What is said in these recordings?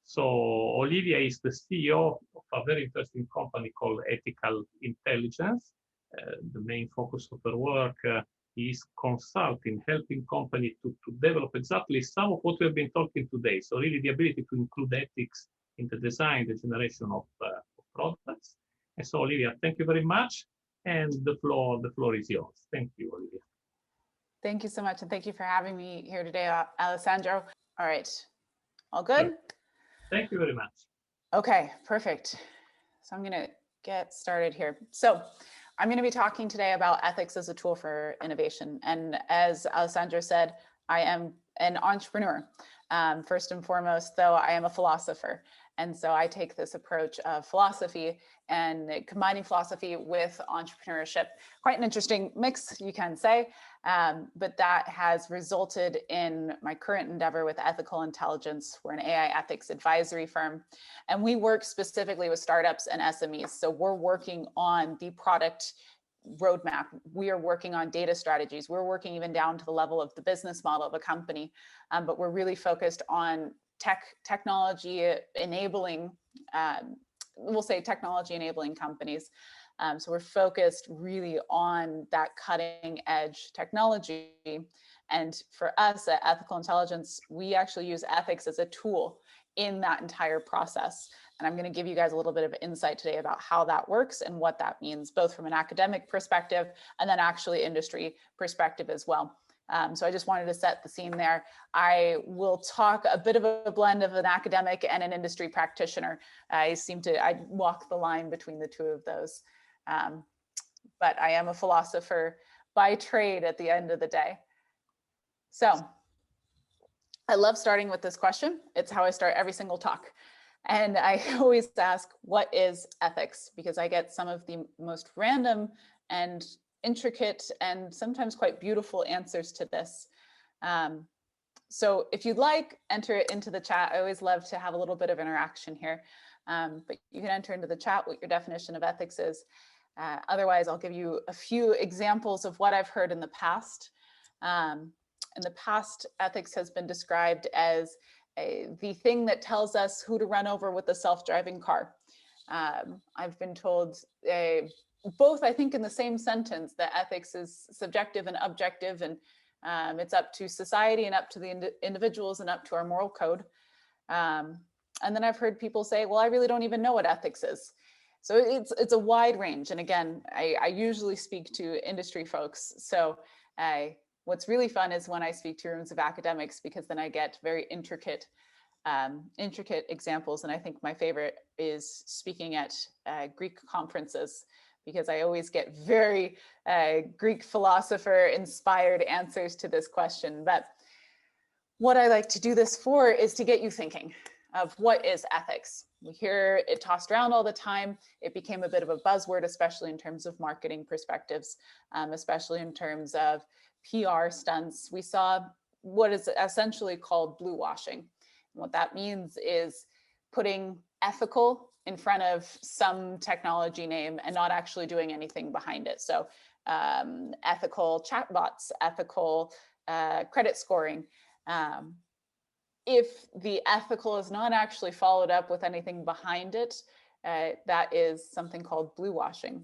So Olivia is the CEO of a very interesting company called Ethical Intelligence. The main focus of her work is consulting, helping companies to develop exactly some of what we have been talking today. So really the ability to include ethics in the design, the generation of products. And so Olivia, thank you very much. And the floor is yours. Thank you, Olivia. Thank you so much. And thank you for having me here today, Alessandro. All right, all good? Thank you very much. Okay, perfect. So I'm gonna get started here. So I'm gonna be talking today about ethics as a tool for innovation. And as Alessandro said, I am an entrepreneur. First and foremost, though, I am a philosopher. And so I take this approach of philosophy and combining philosophy with entrepreneurship. Quite an interesting mix, you can say, but that has resulted in my current endeavor with Ethical Intelligence. We're an AI ethics advisory firm, and we work specifically with startups and SMEs. So we're working on the product roadmap. We are working on data strategies. We're working even down to the level of the business model of a company, but we're really focused on technology enabling, we'll say technology enabling companies. So we're focused really on that cutting edge technology. And for us at Ethical Intelligence, we actually use ethics as a tool in that entire process. And I'm going to give you guys a little bit of insight today about how that works and what that means, both from an academic perspective and then actually industry perspective as well. So I just wanted to set the scene there. I will talk a bit of a blend of an academic and an industry practitioner. I walk the line between the two of those. But I am a philosopher by trade at the end of the day. So I love starting with this question. It's how I start every single talk. And I always ask, what is ethics? Because I get some of the most random and intricate and sometimes quite beautiful answers to this. So if you'd like, enter it into the chat. I always love to have a little bit of interaction here, but you can enter into the chat what your definition of ethics is. Otherwise, I'll give you a few examples of what I've heard in the past. In the past, ethics has been described as the thing that tells us who to run over with a self-driving car. I've been told both, I think, in the same sentence, that ethics is subjective and objective, and it's up to society and up to the individuals and up to our moral code. And then I've heard people say, well, I really don't even know what ethics is. So it's a wide range. And again, I usually speak to industry folks. So what's really fun is when I speak to rooms of academics, because then I get very intricate examples. And I think my favorite is speaking at Greek conferences, because I always get very Greek philosopher inspired answers to this question. But what I like to do this for is to get you thinking of what is ethics. We hear it tossed around all the time. It became a bit of a buzzword, especially in terms of marketing perspectives, especially in terms of PR stunts. We saw what is essentially called blue washing. And what that means is putting ethical in front of some technology name and not actually doing anything behind it. So ethical chatbots, ethical credit scoring. If the ethical is not actually followed up with anything behind it, that is something called blue washing.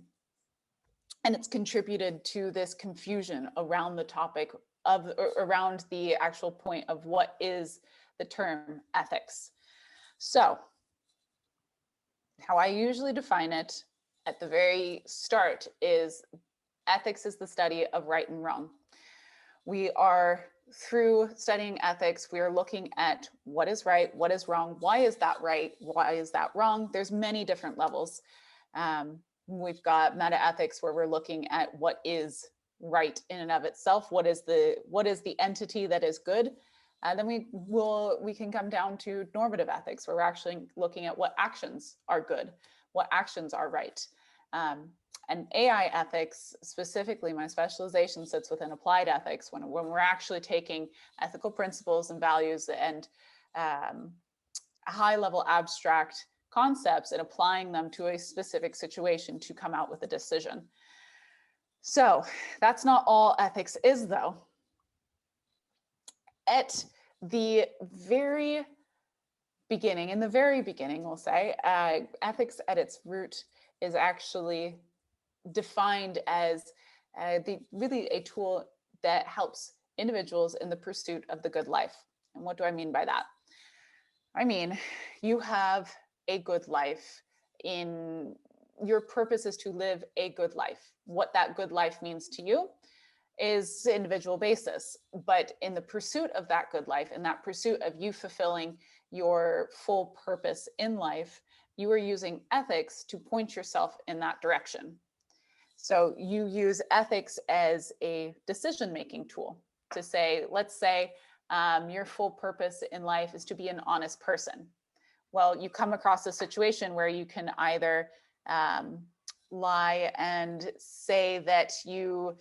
And it's contributed to this confusion around the topic of, around the actual point of what is the term ethics. So how I usually define it at the very start is ethics is the study of right and wrong. We are, through studying ethics, we are looking at what is right, what is wrong, why is that right, why is that wrong? There's many different levels. We've got meta ethics where we're looking at what is right in and of itself, what is the entity that is good. Then we can come down to normative ethics, where we're actually looking at what actions are good, what actions are right. And AI ethics, specifically, my specialization sits within applied ethics, when we're actually taking ethical principles and values and high-level abstract concepts and applying them to a specific situation to come out with a decision. So that's not all ethics is, though. At the very beginning, in the very beginning, we'll say, ethics at its root is actually defined as really a tool that helps individuals in the pursuit of the good life. And what do I mean by that? I mean, you have a good life. In your purpose is to live a good life. What that good life means to you is individual basis. But in the pursuit of that good life, in that pursuit of you fulfilling your full purpose in life, you are using ethics to point yourself in that direction. So you use ethics as a decision-making tool to say, let's say your full purpose in life is to be an honest person. Well, you come across a situation where you can either lie and say that you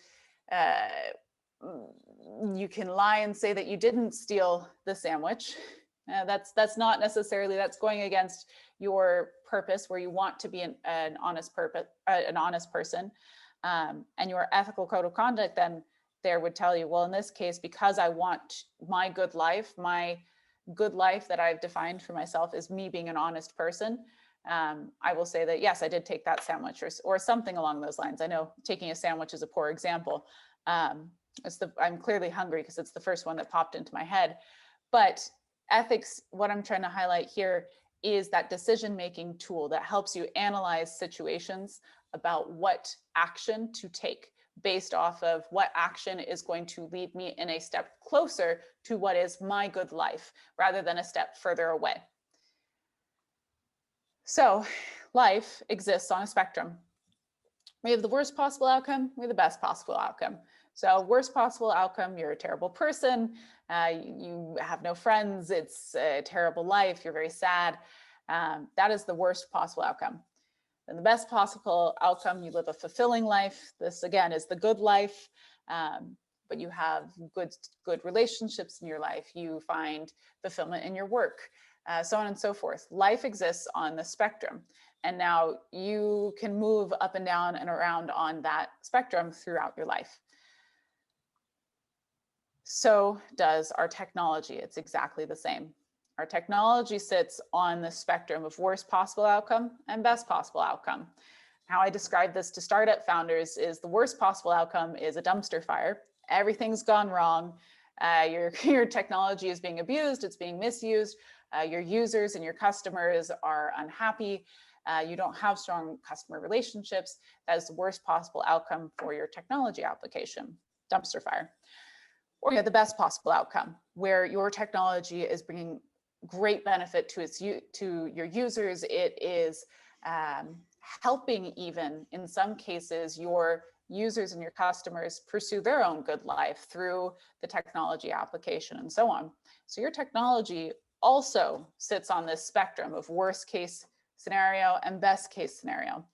can lie and say that you didn't steal the sandwich. That's not necessarily, that's going against your purpose where you want to be an honest person. And your ethical code of conduct then there would tell you, well, in this case, because I want my good life that I've defined for myself is me being an honest person. I will say that, yes, I did take that sandwich or something along those lines. I know taking a sandwich is a poor example. I'm clearly hungry because it's the first one that popped into my head. But ethics, what I'm trying to highlight here is that decision-making tool that helps you analyze situations about what action to take based off of what action is going to lead me in a step closer to what is my good life rather than a step further away. So life exists on a spectrum. We have the worst possible outcome, we have the best possible outcome. So worst possible outcome, you're a terrible person, you have no friends, it's a terrible life, you're very sad. That is the worst possible outcome. And the best possible outcome, you live a fulfilling life. This again is the good life, but you have good relationships in your life. You find fulfillment in your work, so on and so forth. Life exists on the spectrum. And now you can move up and down and around on that spectrum throughout your life. So does our technology. It's exactly the same. Our technology sits on the spectrum of worst possible outcome and best possible outcome. How I describe this to startup founders is the worst possible outcome is a dumpster fire. Everything's gone wrong. Your technology is being abused, it's being misused. Your users and your customers are unhappy. You don't have strong customer relationships. That is the worst possible outcome for your technology application, dumpster fire. Or you have the best possible outcome where your technology is bringing great benefit to your users. It is helping, even in some cases, your users and your customers pursue their own good life through the technology application and so on. So your technology also sits on this spectrum of worst case scenario and best case scenario.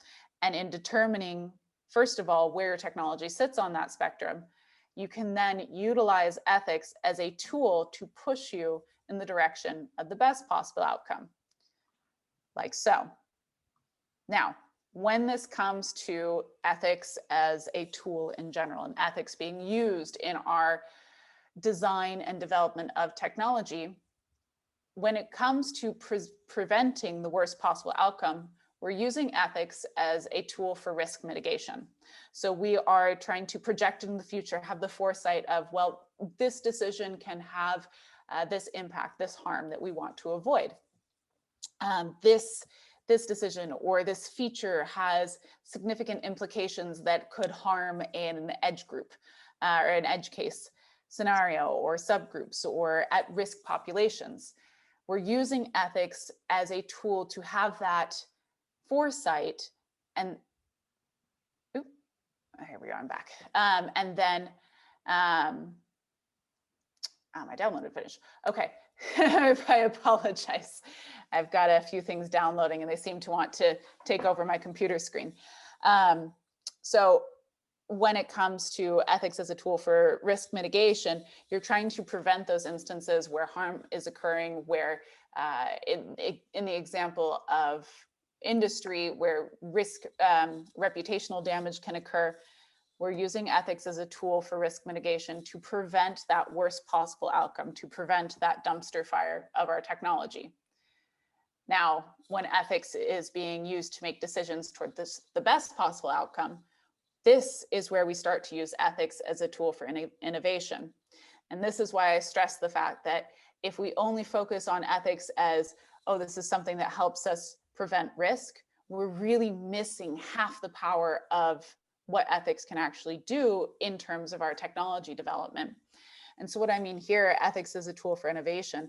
And in determining, first of all, where your technology sits on that spectrum, you can then utilize ethics as a tool to push you in the direction of the best possible outcome, like so. Now, when this comes to ethics as a tool in general, and ethics being used in our design and development of technology, when it comes to preventing the worst possible outcome, we're using ethics as a tool for risk mitigation. So we are trying to project in the future, have the foresight of, well, this decision can have this impact, this harm that we want to avoid. This decision or this feature has significant implications that could harm an edge group or an edge case scenario or subgroups or at-risk populations. We're using ethics as a tool to have that foresight and, here we are, I'm back. And then, my download finished. Okay, I apologize. I've got a few things downloading and they seem to want to take over my computer screen. So when it comes to ethics as a tool for risk mitigation, you're trying to prevent those instances where harm is occurring, where in the example of industry where risk, reputational damage can occur, we're using ethics as a tool for risk mitigation to prevent that worst possible outcome, to prevent that dumpster fire of our technology. Now, when ethics is being used to make decisions toward the best possible outcome, this is where we start to use ethics as a tool for innovation. And this is why I stress the fact that if we only focus on ethics as, oh, this is something that helps us prevent risk, we're really missing half the power of what ethics can actually do in terms of our technology development. And so what I mean here, ethics as a tool for innovation,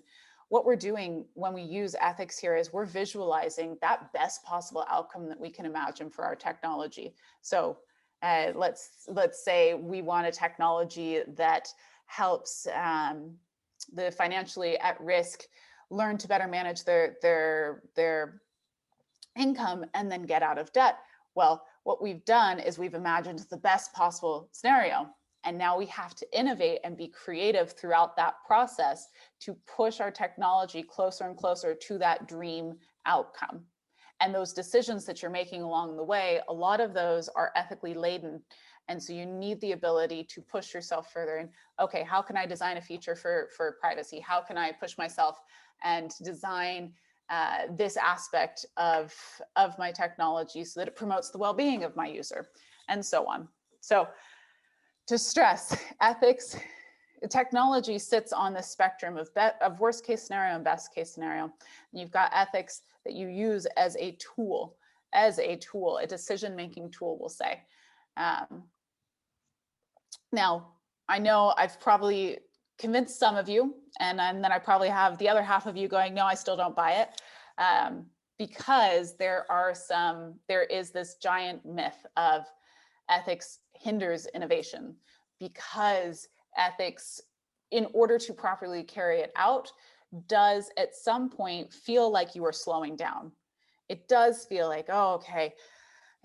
what we're doing when we use ethics here is we're visualizing that best possible outcome that we can imagine for our technology. So let's say we want a technology that helps the financially at risk learn to better manage their income and then get out of debt. Well, what we've done is we've imagined the best possible scenario. And now we have to innovate and be creative throughout that process to push our technology closer and closer to that dream outcome. And those decisions that you're making along the way, a lot of those are ethically laden. And so you need the ability to push yourself further. And okay, how can I design a feature for privacy? How can I push myself and design this aspect of my technology so that it promotes the well-being of my user, and so on. So to stress, ethics, technology sits on the spectrum of worst case scenario and best case scenario. And you've got ethics that you use as a tool, a decision-making tool, we'll say. Now, I know I've probably convinced some of you, and then I probably have the other half of you going, no, I still don't buy it. Because there is this giant myth of ethics hinders innovation, because ethics, in order to properly carry it out, does at some point feel like you are slowing down. It does feel like, oh, okay,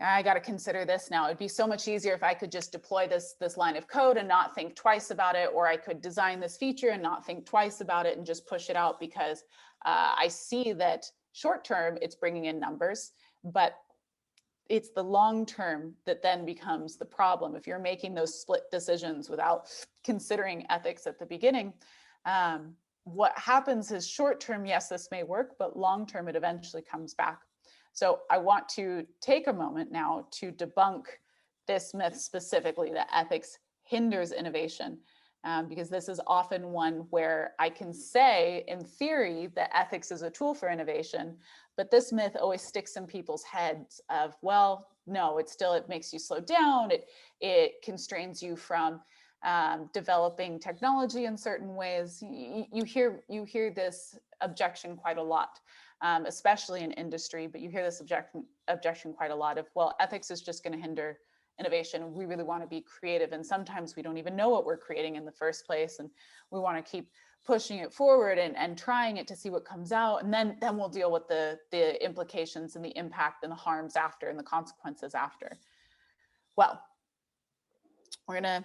I got to consider this now. It'd be so much easier if I could just deploy this line of code and not think twice about it, or I could design this feature and not think twice about it and just push it out, because I see that short term it's bringing in numbers, but it's the long term that then becomes the problem. If you're making those split decisions without considering ethics at the beginning, what happens is short term, yes, this may work, but long term it eventually comes back. So I want to take a moment now to debunk this myth specifically, that ethics hinders innovation, because this is often one where I can say in theory that ethics is a tool for innovation, but this myth always sticks in people's heads of, well, no, it makes you slow down. It constrains you from developing technology in certain ways. You hear this objection quite a lot, especially in industry, but you hear this objection quite a lot of, well, ethics is just going to hinder innovation. We really want to be creative, and sometimes we don't even know what we're creating in the first place, and we want to keep pushing it forward and trying it to see what comes out, and then we'll deal with the implications and the impact and the harms after and the consequences after. Well, we're gonna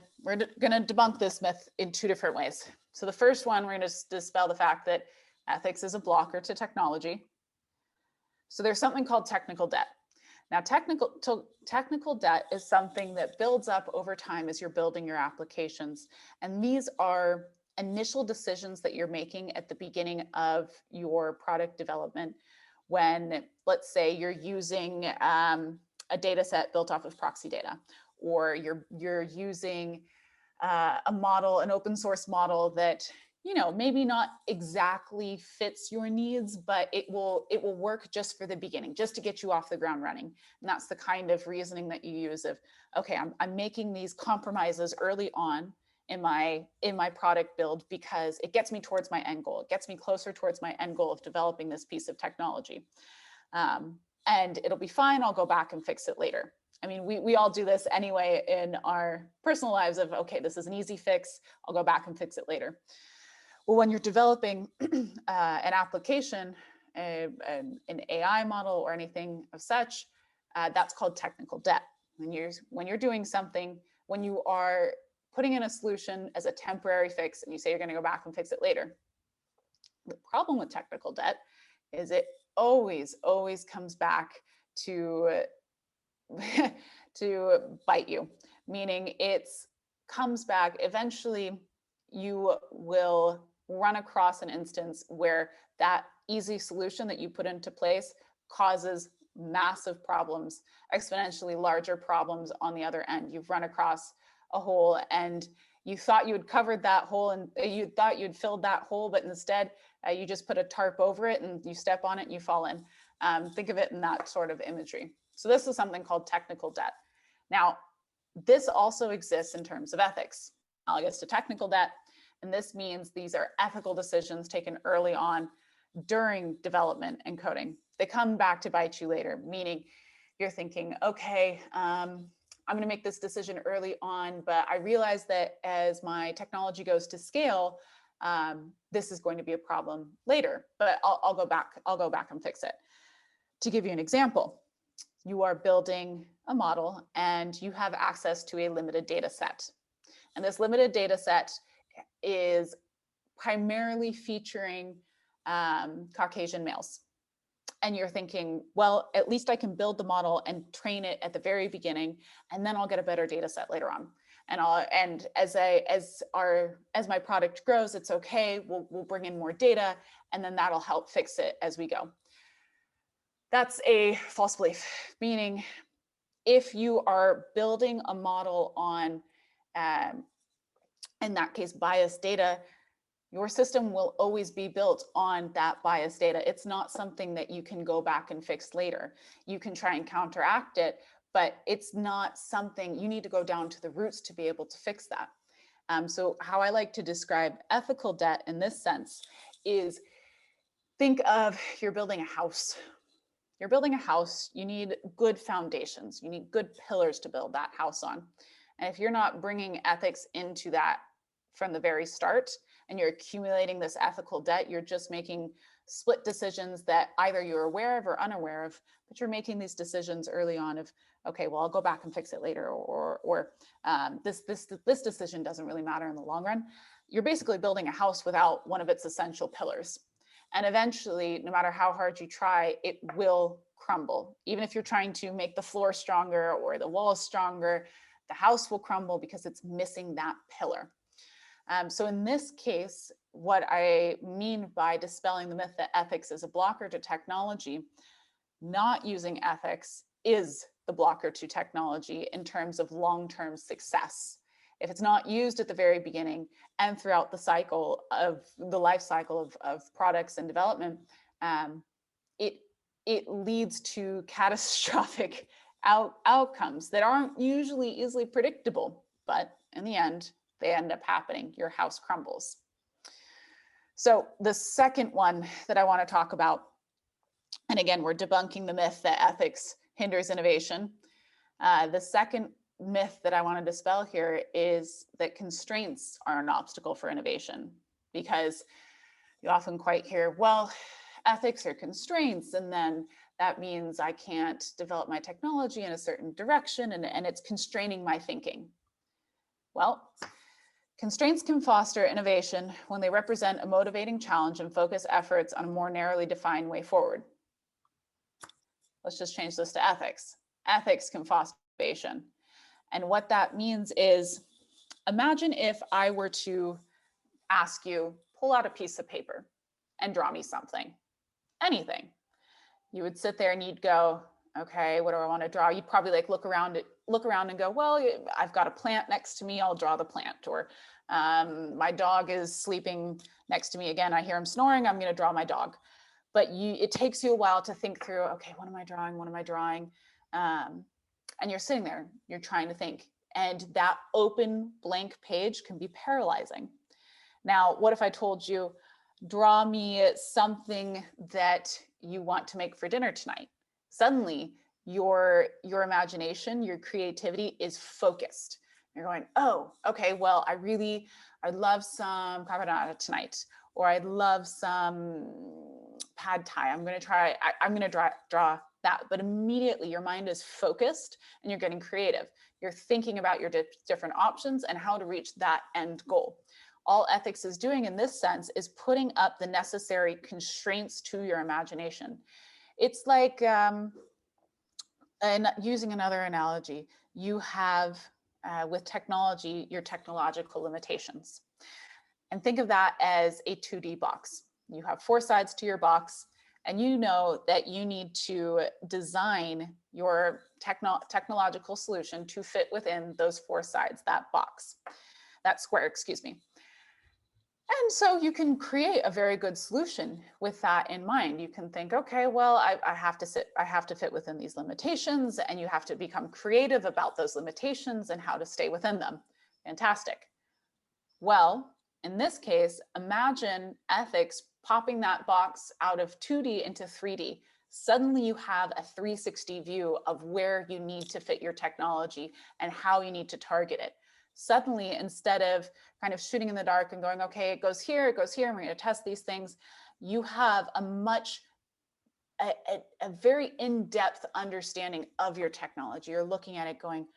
debunk this myth in two different ways. So the first one, we're going to dispel the fact that ethics is a blocker to technology. So there's something called technical debt. Now, technical debt is something that builds up over time as you're building your applications. And these are initial decisions that you're making at the beginning of your product development when, let's say, you're using a data set built off of proxy data, or you're using a model, an open source model that, you know, maybe not exactly fits your needs, but it will work just for the beginning, just to get you off the ground running. And that's the kind of reasoning that you use of, okay, I'm making these compromises early on in my product build because it gets me towards my end goal. It gets me closer towards my end goal of developing this piece of technology. And it'll be fine. I'll go back and fix it later. I mean, we all do this anyway in our personal lives of, okay, this is an easy fix. I'll go back and fix it later. Well, when you're developing an application, an AI model or anything of such, that's called technical debt. When you're doing something, when you are putting in a solution as a temporary fix and you say you're going to go back and fix it later, the problem with technical debt is it always comes back to to bite you, meaning it comes back eventually. You will run across an instance where that easy solution that you put into place causes massive problems, exponentially larger problems on the other end. You've run across a hole and you thought you had covered that hole and you thought you'd filled that hole, but instead you just put a tarp over it and you step on it and you fall in. Think of it in that sort of imagery. So this is something called technical debt. Now, this also exists in terms of ethics, analogous to technical debt. And this means these are ethical decisions taken early on during development and coding. They come back to bite you later, meaning you're thinking, okay, I'm going to make this decision early on, but I realize that as my technology goes to scale, this is going to be a problem later, but I'll go back and fix it. To give you an example, you are building a model and you have access to a limited data set. And this limited data set is primarily featuring Caucasian males. And you're thinking, well, at least I can build the model and train it at the very beginning, and then I'll get a better data set later on. And as my product grows, it's okay. We'll bring in more data, and then that'll help fix it as we go. That's a false belief, meaning if you are building a model on, in that case, biased data, your system will always be built on that biased data. It's not something that you can go back and fix later. You can try and counteract it, but it's not something you need to go down to the roots to be able to fix that. So how I like to describe ethical debt in this sense is, think of you're building a house. You're building a house, you need good foundations, you need good pillars to build that house on. And if you're not bringing ethics into that from the very start, and you're accumulating this ethical debt, you're just making split decisions that either you're aware of or unaware of, but you're making these decisions early on of, okay, well, I'll go back and fix it later, or this decision doesn't really matter in the long run. You're basically building a house without one of its essential pillars. And eventually, no matter how hard you try, it will crumble. Even if you're trying to make the floor stronger or the walls stronger, the house will crumble because it's missing that pillar. So in this case, what I mean by dispelling the myth that ethics is a blocker to technology, not using ethics is the blocker to technology in terms of long-term success. If it's not used at the very beginning and throughout the cycle of the life cycle of products and development, it leads to catastrophic outcomes that aren't usually easily predictable, but in the end, they end up happening. Your house crumbles. So the second one that I want to talk about, and again, we're debunking the myth that ethics hinders innovation. The second myth that I want to dispel here is that constraints are an obstacle for innovation, because you often quite hear, well, ethics are constraints, and then that means I can't develop my technology in a certain direction, and it's constraining my thinking. Well, constraints can foster innovation when they represent a motivating challenge and focus efforts on a more narrowly defined way forward. Let's just change this to ethics. Ethics can foster innovation. And what that means is, imagine if I were to ask you, pull out a piece of paper and draw me something, anything. You would sit there and you'd go, okay, what do I want to draw? You'd probably like look around and go, well, I've got a plant next to me, I'll draw the plant. Or my dog is sleeping next to me. Again, I hear him snoring, I'm going to draw my dog. But it takes you a while to think through, okay, what am I drawing? What am I drawing? And you're sitting there, you're trying to think. And that open blank page can be paralyzing. Now, what if I told you, draw me something that you want to make for dinner tonight? Suddenly, your imagination, your creativity is focused. You're going, oh, okay, well, I'd love some carbonara tonight, or I'd love some pad thai. I'm going to draw that. But immediately your mind is focused and you're getting creative. You're thinking about your different options and how to reach that end goal. All ethics is doing in this sense is putting up the necessary constraints to your imagination. It's like, and using another analogy, you have with technology, your technological limitations. And think of that as a 2D box. You have 4 sides to your box, and you know that you need to design your technological solution to fit within those 4 sides, that box, that square, excuse me. And so you can create a very good solution with that in mind. You can think, okay, well, I have to fit within these limitations, and you have to become creative about those limitations and how to stay within them. Fantastic. Well, in this case, imagine ethics popping that box out of 2D into 3D. Suddenly you have a 360 view of where you need to fit your technology and how you need to target it. Suddenly, instead of kind of shooting in the dark and going, okay, it goes here, and we're going to test these things, you have a very in-depth understanding of your technology. You're looking at it going,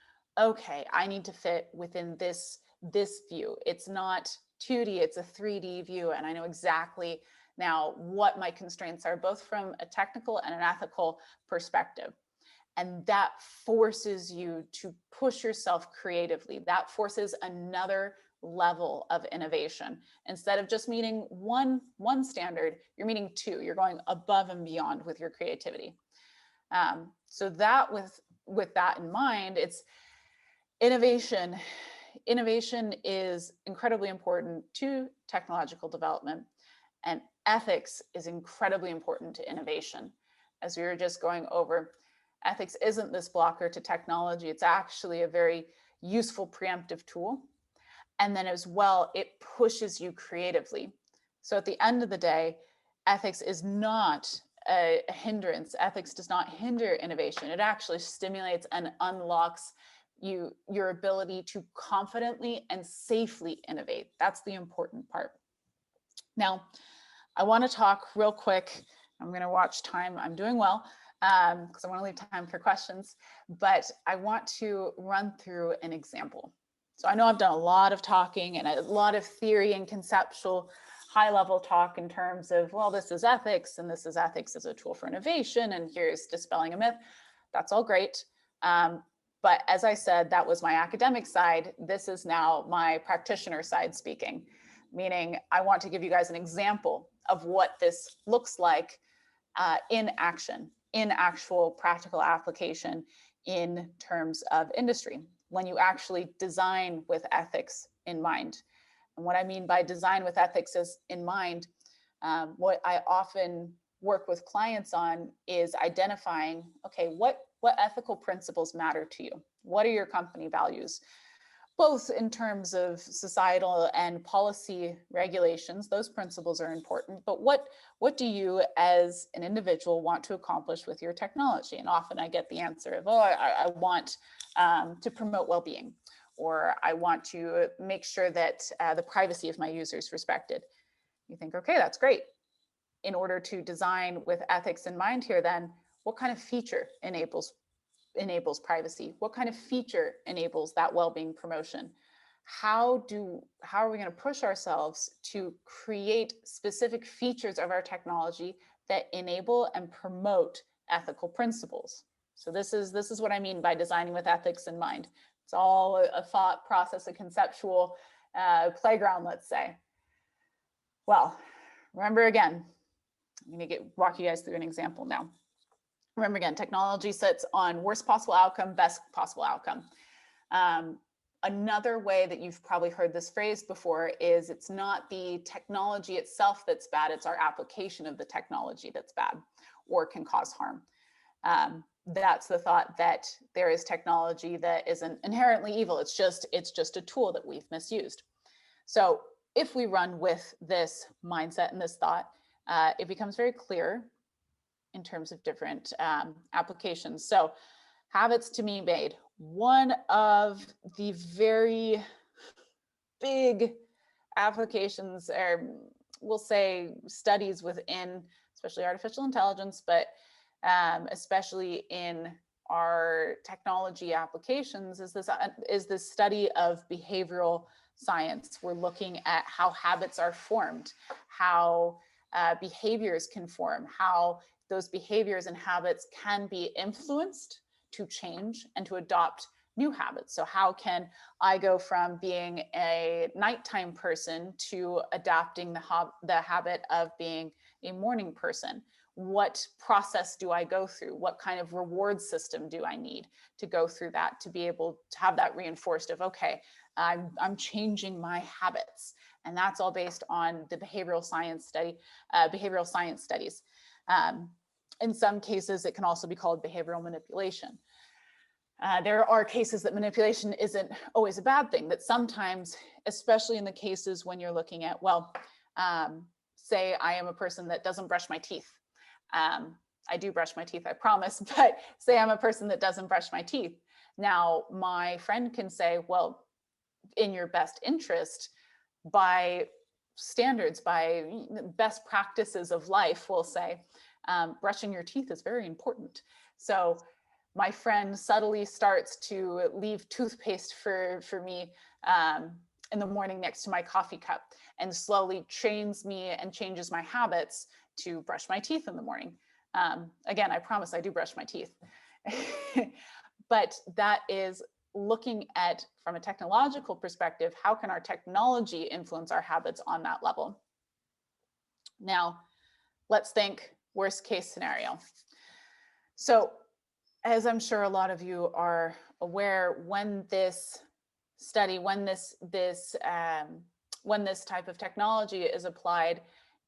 okay, I need to fit within this view. It's not 2D, it's a 3D view, and I know exactly now what my constraints are, both from a technical and an ethical perspective. And that forces you to push yourself creatively. That forces another level of innovation. Instead of just meeting one standard, you're meeting 2. You're going above and beyond with your creativity. So that with that in mind, it's innovation. Innovation is incredibly important to technological development, and ethics is incredibly important to innovation. As we were just going over, ethics isn't this blocker to technology. It's actually a very useful preemptive tool. And then as well, it pushes you creatively. So at the end of the day, ethics is not a hindrance. Ethics does not hinder innovation. It actually stimulates and unlocks your ability to confidently and safely innovate. That's the important part. Now, I want to talk real quick. I'm going to watch time. I'm doing well because I want to leave time for questions, but I want to run through an example. So I know I've done a lot of talking and a lot of theory and conceptual high-level talk in terms of, well, this is ethics and this is ethics as a tool for innovation, and here's dispelling a myth. That's all great. But as I said, that was my academic side. This is now my practitioner side speaking, meaning I want to give you guys an example of what this looks like in action, in actual practical application in terms of industry, when you actually design with ethics in mind. And what I mean by design with ethics is in mind, what I often work with clients on is identifying, okay, what ethical principles matter to you? What are your company values? Both in terms of societal and policy regulations, those principles are important, but what do you as an individual want to accomplish with your technology? And often I get the answer of, oh, I want to promote well-being, or I want to make sure that the privacy of my users is respected. You think, okay, that's great. In order to design with ethics in mind here, then what kind of feature enables privacy? What kind of feature enables that well-being promotion? How are we going to push ourselves to create specific features of our technology that enable and promote ethical principles? So this is what I mean by designing with ethics in mind. It's all a thought process, a conceptual playground, let's say. Well, remember again, I'm going to walk you guys through an example now. Remember again, technology sits on worst possible outcome, best possible outcome. Another way that you've probably heard this phrase before is it's not the technology itself that's bad, it's our application of the technology that's bad or can cause harm. That's the thought that there is technology that isn't inherently evil. It's just a tool that we've misused. So if we run with this mindset and this thought, it becomes very clear in terms of different applications. So habits to be made. One of the very big applications, or we'll say studies within, especially artificial intelligence, but especially in our technology applications, is this study of behavioral science. We're looking at how habits are formed, how behaviors can form, how those behaviors and habits can be influenced to change and to adopt new habits. So how can I go from being a nighttime person to adapting the habit of being a morning person? What process do I go through? What kind of reward system do I need to go through that to be able to have that reinforced of, okay, I'm changing my habits. And that's all based on the behavioral science studies. In some cases, it can also be called behavioral manipulation. There are cases that manipulation isn't always a bad thing, that sometimes, especially in the cases when you're looking at, well, say I am a person that doesn't brush my teeth. I do brush my teeth, I promise, but say I'm a person that doesn't brush my teeth. Now, my friend can say, well, in your best interest, by standards, by best practices of life, we'll say, brushing your teeth is very important. So my friend subtly starts to leave toothpaste for me in the morning next to my coffee cup, and slowly trains me and changes my habits to brush my teeth in the morning. Again, I promise I do brush my teeth. But that is looking at, from a technological perspective, how can our technology influence our habits on that level? Now, let's think worst case scenario. So, as I'm sure a lot of you are aware, when this study, when this type of technology is applied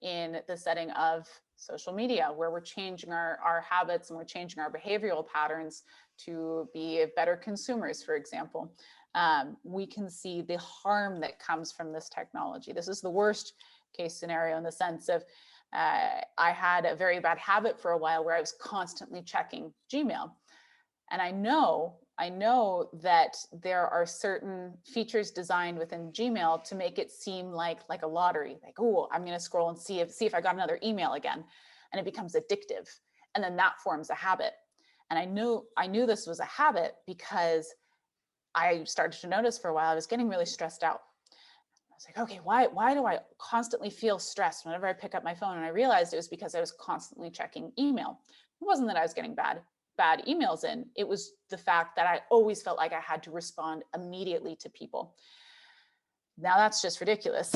in the setting of social media, where we're changing our habits and we're changing our behavioral patterns to be better consumers, for example, we can see the harm that comes from this technology. This is the worst case scenario in the sense of I had a very bad habit for a while where I was constantly checking Gmail. And I know that there are certain features designed within Gmail to make it seem like a lottery, like, oh, I'm going to scroll and see if I got another email again, and it becomes addictive, and then that forms a habit. And I knew this was a habit because I started to notice for a while I was getting really stressed out. I was like, okay, why do I constantly feel stressed whenever I pick up my phone? And I realized it was because I was constantly checking email. It wasn't that I was getting bad emails in. It was the fact that I always felt like I had to respond immediately to people. Now that's just ridiculous.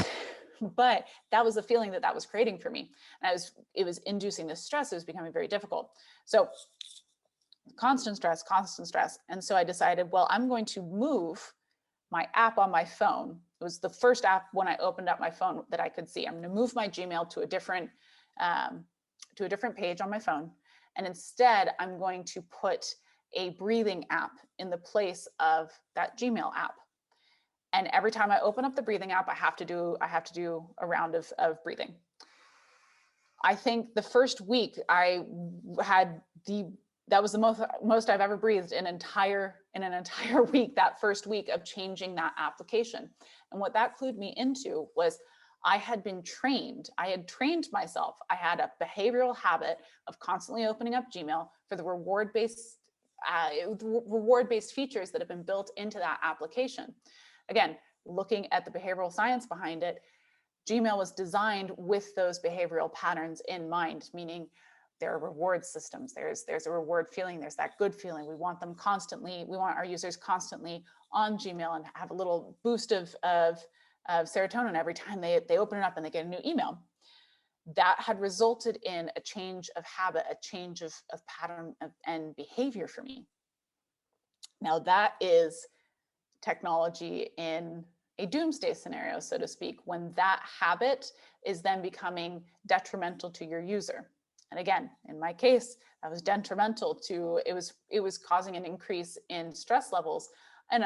But that was the feeling that was creating for me. And it was inducing this stress. It was becoming very difficult. So constant stress. And so I decided, well, I'm going to move my app on my phone. It was the first app when I opened up my phone that I could see. I'm going to move my Gmail to a different page on my phone. And instead, I'm going to put a breathing app in the place of that Gmail app. And every time I open up the breathing app, I have to do a round of breathing. I think the first week that was the most I've ever breathed in an entire week, that first week of changing that application. And what that clued me into was I had trained myself. I had a behavioral habit of constantly opening up Gmail for the reward-based features that have been built into that application. Again, looking at the behavioral science behind it, Gmail was designed with those behavioral patterns in mind, meaning there are reward systems. There's a reward feeling. There's that good feeling. We want our users constantly on Gmail and have a little boost of serotonin every time they open it up and they get a new email. That had resulted in a change of habit, a change of pattern and behavior for me. Now that is technology in a doomsday scenario, so to speak, when that habit is then becoming detrimental to your user. And again, in my case, that was detrimental to, it was causing an increase in stress levels, an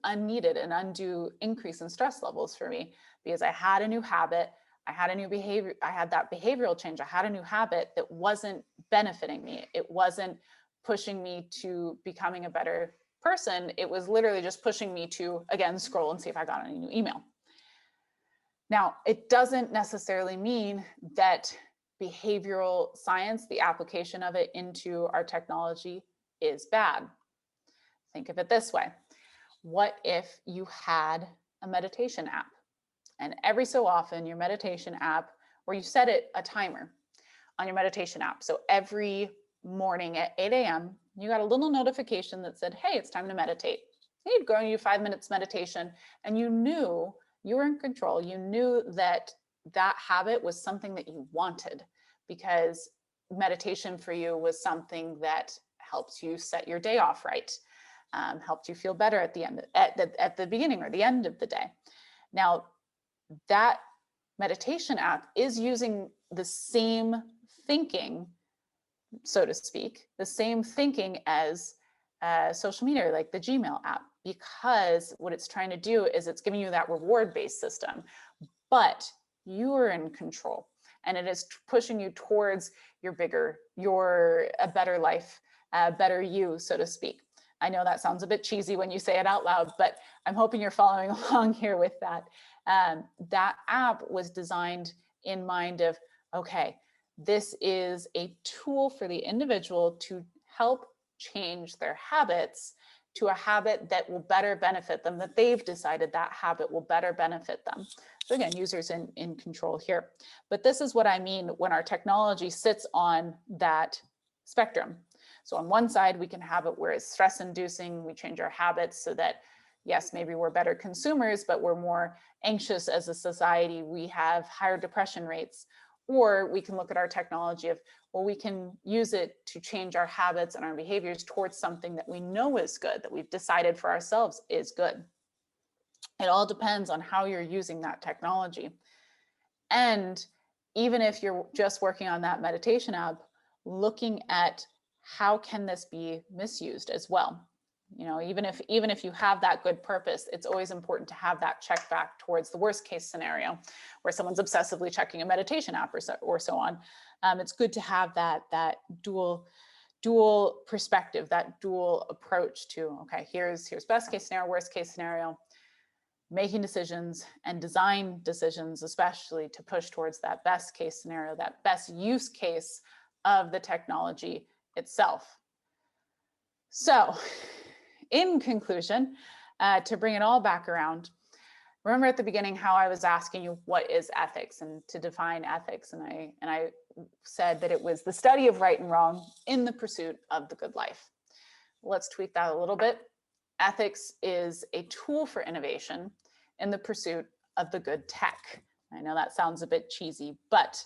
unneeded and undue increase in stress levels for me, because I had a new habit, I had a new behavior, I had that behavioral change, I had a new habit that wasn't benefiting me. It wasn't pushing me to becoming a better person. It was literally just pushing me to, again, scroll and see if I got any new email. Now, it doesn't necessarily mean that behavioral science, the application of it into our technology, is bad. Think of it this way. What if you had a meditation app, and every so often your meditation app, or you set a timer on your meditation app, so every morning at 8 a.m. you got a little notification that said, hey, it's time to meditate. You'd go and you 5 minutes meditation, and you knew you were in control. You knew that that habit was something that you wanted, because meditation for you was something that helps you set your day off right, helped you feel better at the end, at the beginning or the end of the day. Now, that meditation app is using the same thinking, so to speak, the same thinking as social media, like the Gmail app, because what it's trying to do is it's giving you that reward-based system, but you are in control, and it is pushing you towards a better life, a better you, so to speak. I know that sounds a bit cheesy when you say it out loud, but I'm hoping you're following along here with that. That app was designed in mind of, okay, this is a tool for the individual to help change their habits to a habit that will better benefit them, that they've decided that habit will better benefit them. So again, users in control here. But this is what I mean when our technology sits on that spectrum. So on one side, we can have it where it's stress inducing, we change our habits so that, yes, maybe we're better consumers, but we're more anxious as a society, we have higher depression rates. Or we can look at our technology of, well, we can use it to change our habits and our behaviors towards something that we know is good, that we've decided for ourselves is good. It all depends on how you're using that technology. And even if you're just working on that meditation app, looking at how can this be misused as well. You know, even if you have that good purpose, it's always important to have that check back towards the worst case scenario where someone's obsessively checking a meditation app or so on. It's good to have that dual perspective, that dual approach to, okay, here's best case scenario, worst case scenario, making decisions and design decisions, especially to push towards that best case scenario, that best use case of the technology itself. So, in conclusion, to bring it all back around, remember at the beginning how I was asking you what is ethics and to define ethics, and I said that it was the study of right and wrong in the pursuit of the good life. Let's tweak that a little bit. Ethics is a tool for innovation in the pursuit of the good tech. I know that sounds a bit cheesy, but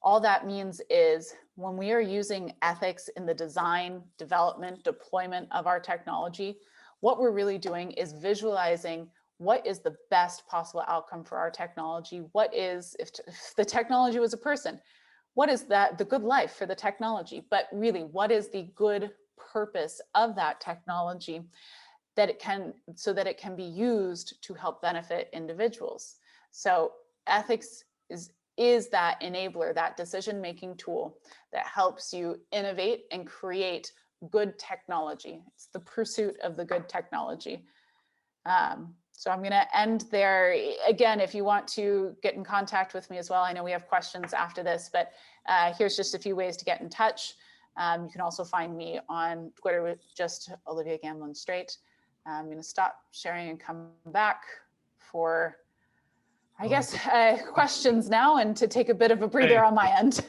all that means is when we are using ethics in the design, development, deployment of our technology, what we're really doing is visualizing what is the best possible outcome for our technology. What is, if the technology was a person, what is that, the good life for the technology? But really, what is the good purpose of that technology that it can, so that it can be used to help benefit individuals? So ethics is that enabler, that decision-making tool that helps you innovate and create good technology. It's the pursuit of the good technology. So I'm going to end there. Again, if you want to get in contact with me as well, I know we have questions after this, but here's just a few ways to get in touch. You can also find me on Twitter with just Olivia Gambelin straight. I'm going to stop sharing and come back for, I guess, questions now, and to take a bit of a breather on my end.